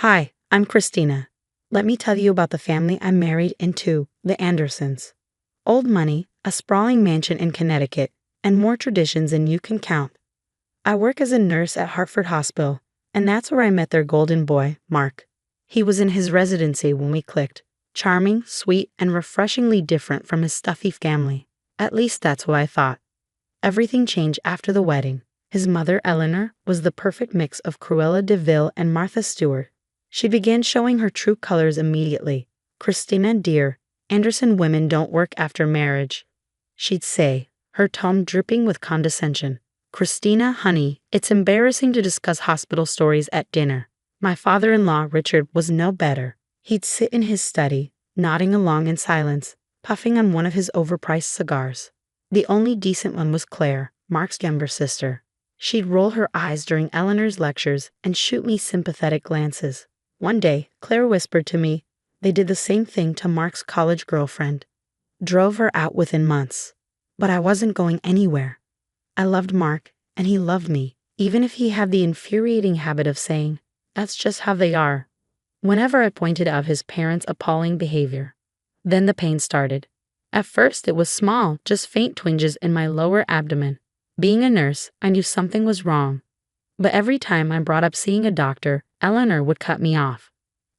Hi, I'm Christina. Let me tell you about the family I married into, the Andersons. Old money, a sprawling mansion in Connecticut, and more traditions than you can count. I work as a nurse at Hartford Hospital, and that's where I met their golden boy, Mark. He was in his residency when we clicked. Charming, sweet, and refreshingly different from his stuffy family. At least that's what I thought. Everything changed after the wedding. His mother, Eleanor, was the perfect mix of Cruella de Vil and Martha Stewart. She began showing her true colors immediately. Christina, dear, Anderson women don't work after marriage, she'd say, her tone dripping with condescension. Christina, honey, it's embarrassing to discuss hospital stories at dinner. My father-in-law, Richard, was no better. He'd sit in his study, nodding along in silence, puffing on one of his overpriced cigars. The only decent one was Claire, Mark's younger sister. She'd roll her eyes during Eleanor's lectures and shoot me sympathetic glances. One day, Claire whispered to me, they did the same thing to Mark's college girlfriend. Drove her out within months. But I wasn't going anywhere. I loved Mark, and he loved me, even if he had the infuriating habit of saying, that's just how they are, whenever I pointed out his parents' appalling behavior. Then the pain started. At first it was small, just faint twinges in my lower abdomen. Being a nurse, I knew something was wrong. But every time I brought up seeing a doctor, Eleanor would cut me off.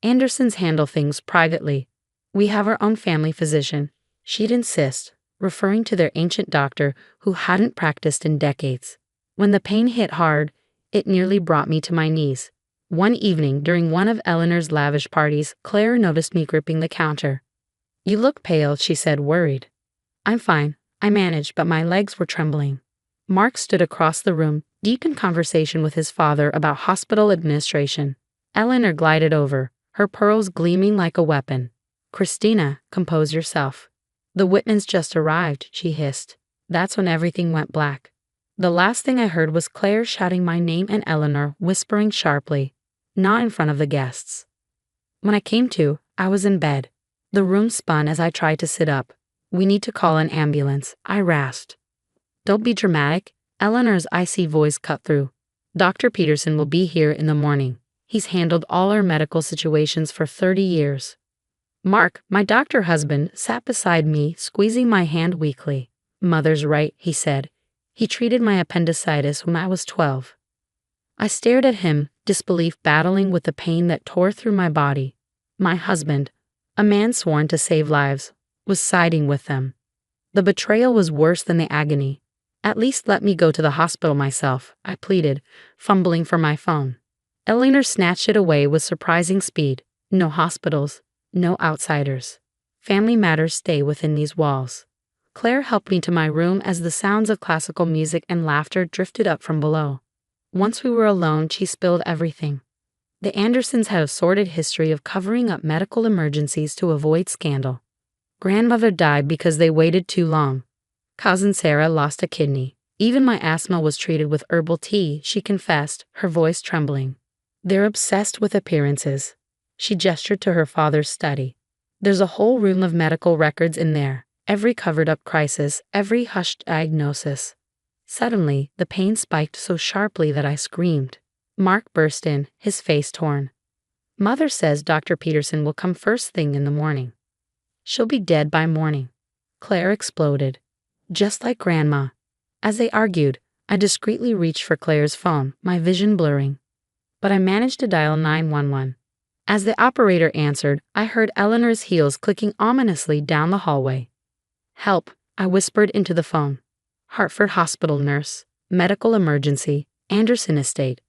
Andersons handle things privately. We have our own family physician, she'd insist, referring to their ancient doctor who hadn't practiced in decades. When the pain hit hard, it nearly brought me to my knees. One evening during one of Eleanor's lavish parties, Claire noticed me gripping the counter. You look pale, she said, worried. I'm fine, I managed, but my legs were trembling. Mark stood across the room, deep in conversation with his father about hospital administration. Eleanor glided over, her pearls gleaming like a weapon. Christina, compose yourself. The Whitmans just arrived, she hissed. That's when everything went black. The last thing I heard was Claire shouting my name and Eleanor whispering sharply, not in front of the guests. When I came to, I was in bed. The room spun as I tried to sit up. We need to call an ambulance, I rasped. Don't be dramatic, Eleanor's icy voice cut through. Dr. Peterson will be here in the morning. He's handled all our medical situations for 30 years. Mark, my doctor husband, sat beside me, squeezing my hand weakly. Mother's right, he said. He treated my appendicitis when I was 12. I stared at him, disbelief battling with the pain that tore through my body. My husband, a man sworn to save lives, was siding with them. The betrayal was worse than the agony. At least let me go to the hospital myself, I pleaded, fumbling for my phone. Eleanor snatched it away with surprising speed. No hospitals, no outsiders. Family matters stay within these walls. Claire helped me to my room as the sounds of classical music and laughter drifted up from below. Once we were alone, she spilled everything. The Andersons had a sordid history of covering up medical emergencies to avoid scandal. Grandmother died because they waited too long. Cousin Sarah lost a kidney. Even my asthma was treated with herbal tea, she confessed, her voice trembling. They're obsessed with appearances. She gestured to her father's study. There's a whole room of medical records in there, every covered-up crisis, every hushed diagnosis. Suddenly, the pain spiked so sharply that I screamed. Mark burst in, his face torn. Mother says Dr. Peterson will come first thing in the morning. She'll be dead by morning. Claire exploded. Just like Grandma. As they argued, I discreetly reached for Claire's phone, my vision blurring. But I managed to dial 911. As the operator answered, I heard Eleanor's heels clicking ominously down the hallway. Help, I whispered into the phone. Hartford Hospital nurse, medical emergency, Anderson estate.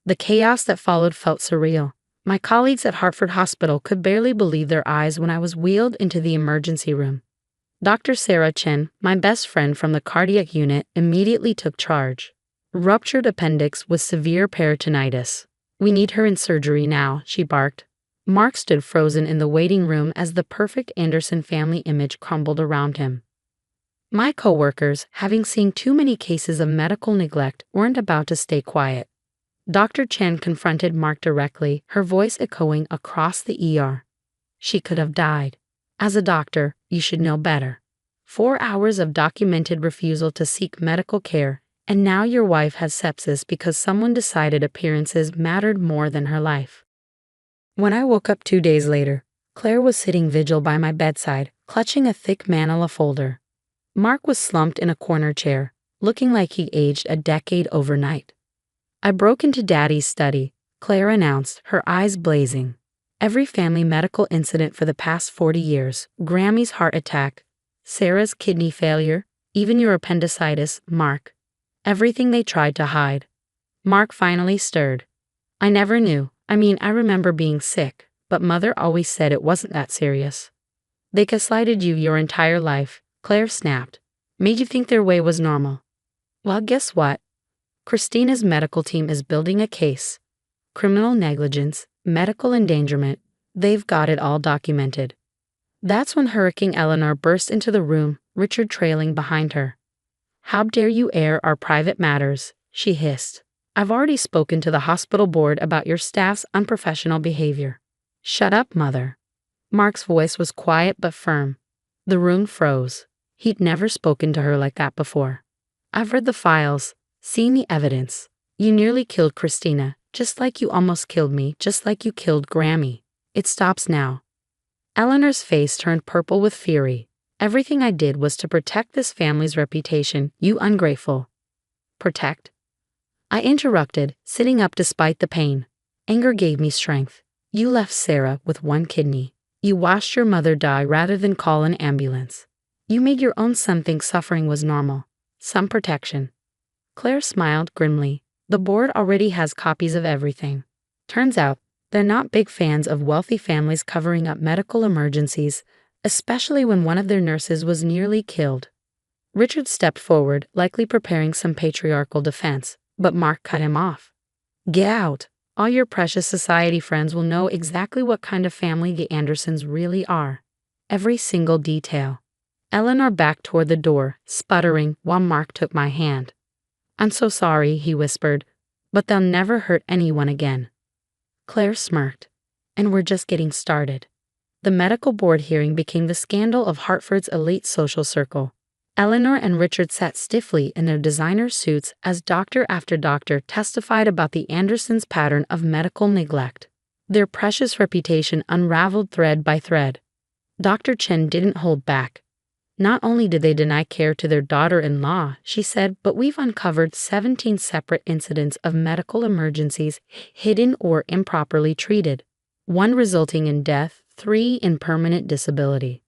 The chaos that followed felt surreal. My colleagues at Hartford Hospital could barely believe their eyes when I was wheeled into the emergency room. Dr. Sarah Chen, my best friend from the cardiac unit, immediately took charge. Ruptured appendix with severe peritonitis. We need her in surgery now, she barked. Mark stood frozen in the waiting room as the perfect Anderson family image crumbled around him. My coworkers, having seen too many cases of medical neglect, weren't about to stay quiet. Dr. Chen confronted Mark directly, her voice echoing across the ER. She could have died. As a doctor, you should know better. 4 hours of documented refusal to seek medical care, and now your wife has sepsis because someone decided appearances mattered more than her life. When I woke up 2 days later, Claire was sitting vigil by my bedside, clutching a thick manila folder. Mark was slumped in a corner chair, looking like he aged a decade overnight. I broke into Daddy's study, Claire announced, her eyes blazing. Every family medical incident for the past 40 years, Grammy's heart attack, Sarah's kidney failure, even your appendicitis, Mark. Everything they tried to hide. Mark finally stirred. I never knew. I remember being sick, but Mother always said it wasn't that serious. They gaslighted you your entire life, Claire snapped. Made you think their way was normal. Well, guess what? Christina's medical team is building a case. Criminal negligence, medical endangerment, they've got it all documented. That's when Hurricane Eleanor burst into the room, Richard trailing behind her. How dare you air our private matters, she hissed. I've already spoken to the hospital board about your staff's unprofessional behavior. Shut up, Mother. Mark's voice was quiet but firm. The room froze. He'd never spoken to her like that before. I've read the files, seen the evidence. You nearly killed Christina, just like you almost killed me, just like you killed Grammy. It stops now. Eleanor's face turned purple with fury. Everything I did was to protect this family's reputation, you ungrateful. Protect? I interrupted, sitting up despite the pain. Anger gave me strength. You left Sarah with one kidney. You watched your mother die rather than call an ambulance. You made your own son think suffering was normal. Some protection. Claire smiled grimly. The board already has copies of everything. Turns out, they're not big fans of wealthy families covering up medical emergencies, especially when one of their nurses was nearly killed. Richard stepped forward, likely preparing some patriarchal defense, but Mark cut him off. Get out. All your precious society friends will know exactly what kind of family the Andersons really are. Every single detail. Eleanor backed toward the door, sputtering, while Mark took my hand. I'm so sorry, he whispered, but they'll never hurt anyone again. Claire smirked. And we're just getting started. The medical board hearing became the scandal of Hartford's elite social circle. Eleanor and Richard sat stiffly in their designer suits as doctor after doctor testified about the Andersons' pattern of medical neglect. Their precious reputation unraveled thread by thread. Dr. Chen didn't hold back. Not only did they deny care to their daughter-in-law, she said, but we've uncovered 17 separate incidents of medical emergencies hidden or improperly treated, 1 resulting in death, 3 in permanent disability.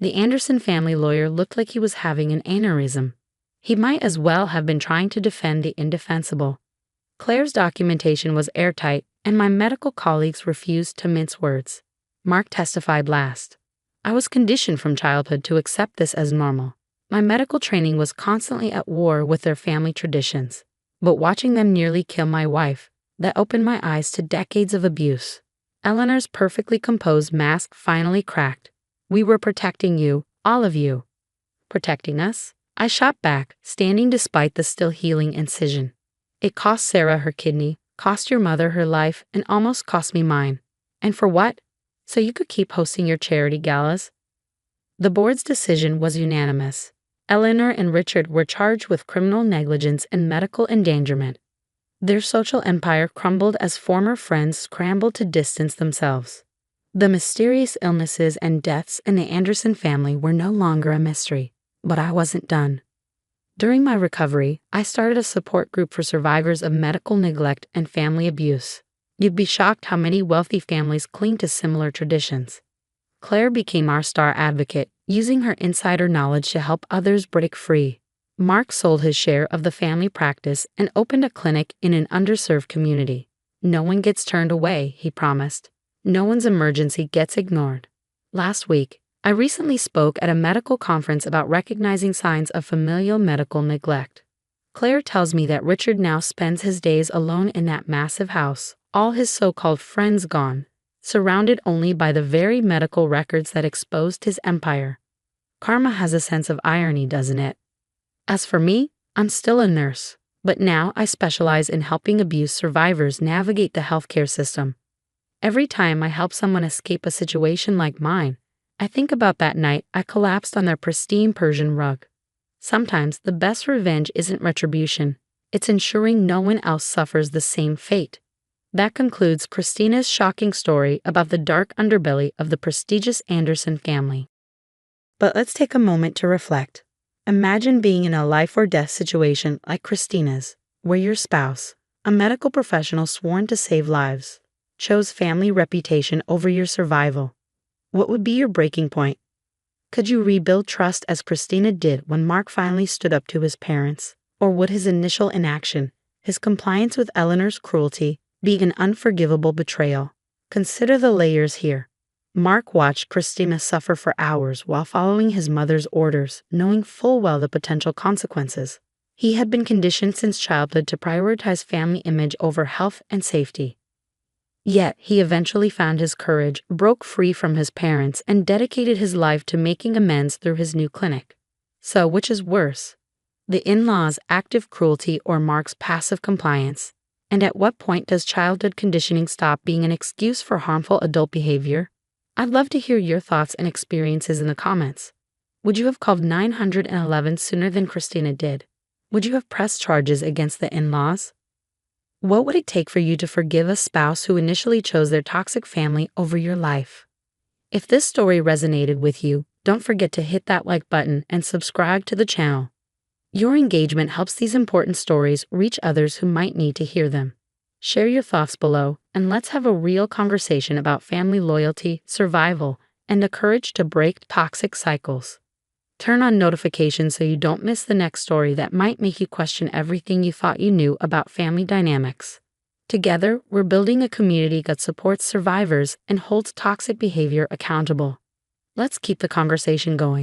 The Anderson family lawyer looked like he was having an aneurysm. He might as well have been trying to defend the indefensible. Claire's documentation was airtight, and my medical colleagues refused to mince words. Mark testified last. I was conditioned from childhood to accept this as normal. My medical training was constantly at war with their family traditions. But watching them nearly kill my wife, that opened my eyes to decades of abuse. Eleanor's perfectly composed mask finally cracked. We were protecting you, all of you. Protecting us? I shot back, standing despite the still healing incision. It cost Sarah her kidney, cost your mother her life, and almost cost me mine. And for what? So you could keep hosting your charity galas? The board's decision was unanimous. Eleanor and Richard were charged with criminal negligence and medical endangerment. Their social empire crumbled as former friends scrambled to distance themselves. The mysterious illnesses and deaths in the Anderson family were no longer a mystery, but I wasn't done. During my recovery, I started a support group for survivors of medical neglect and family abuse. You'd be shocked how many wealthy families cling to similar traditions. Claire became our star advocate, using her insider knowledge to help others break free. Mark sold his share of the family practice and opened a clinic in an underserved community. No one gets turned away, he promised. No one's emergency gets ignored. Last week, I recently spoke at a medical conference about recognizing signs of familial medical neglect. Claire tells me that Richard now spends his days alone in that massive house, all his so-called friends gone, surrounded only by the very medical records that exposed his empire. Karma has a sense of irony, doesn't it? As for me, I'm still a nurse, but now I specialize in helping abuse survivors navigate the healthcare system. Every time I help someone escape a situation like mine, I think about that night I collapsed on their pristine Persian rug. Sometimes the best revenge isn't retribution, it's ensuring no one else suffers the same fate. That concludes Christina's shocking story about the dark underbelly of the prestigious Anderson family. But let's take a moment to reflect. Imagine being in a life or death situation like Christina's, where your spouse, a medical professional sworn to save lives, chose family reputation over your survival. What would be your breaking point? Could you rebuild trust as Christina did when Mark finally stood up to his parents? Or would his initial inaction, his compliance with Eleanor's cruelty, be an unforgivable betrayal? Consider the layers here. Mark watched Christina suffer for hours while following his mother's orders, knowing full well the potential consequences. He had been conditioned since childhood to prioritize family image over health and safety. Yet, he eventually found his courage, broke free from his parents, and dedicated his life to making amends through his new clinic. So, which is worse? The in-laws' active cruelty or Mark's passive compliance? And at what point does childhood conditioning stop being an excuse for harmful adult behavior? I'd love to hear your thoughts and experiences in the comments. Would you have called 911 sooner than Christina did? Would you have pressed charges against the in-laws? What would it take for you to forgive a spouse who initially chose their toxic family over your life? If this story resonated with you, don't forget to hit that like button and subscribe to the channel. Your engagement helps these important stories reach others who might need to hear them. Share your thoughts below, and let's have a real conversation about family loyalty, survival, and the courage to break toxic cycles. Turn on notifications so you don't miss the next story that might make you question everything you thought you knew about family dynamics. Together, we're building a community that supports survivors and holds toxic behavior accountable. Let's keep the conversation going.